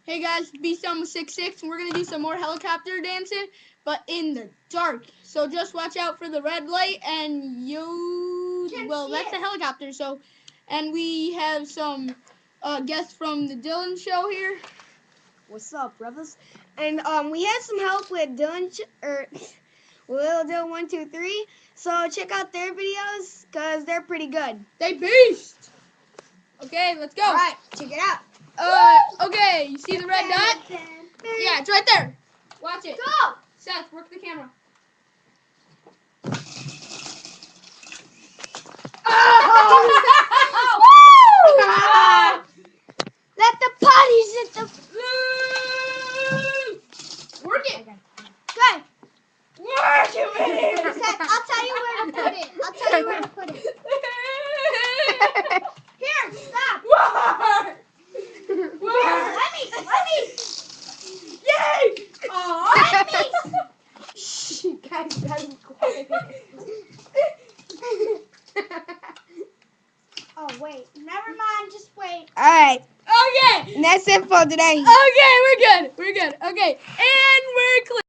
Hey guys, B766, and we're gonna do some more helicopter dancing, but in the dark. So just watch out for the red light, and that's the helicopter. So, and we have some guests from the Dylan show here. What's up, brothers? And we had some help with Dylan Little Dylan 123. So check out their videos because they're pretty good. They beast. Okay, let's go. All right, check it out. Okay, you see the red dot? Yeah, it's right there. Watch it. Go! Seth, work the camera. Oh! Let the potties hit the... Work it. Good. Work it, man. Seth, I'll tell you where to put it. Here, stop. Work. Work. Let me. Yay. Let me. Shh, guys, be quiet. Oh, wait. Never mind. Just wait. All right. Okay. And that's it for today. Okay, we're good. Okay, and we're clear.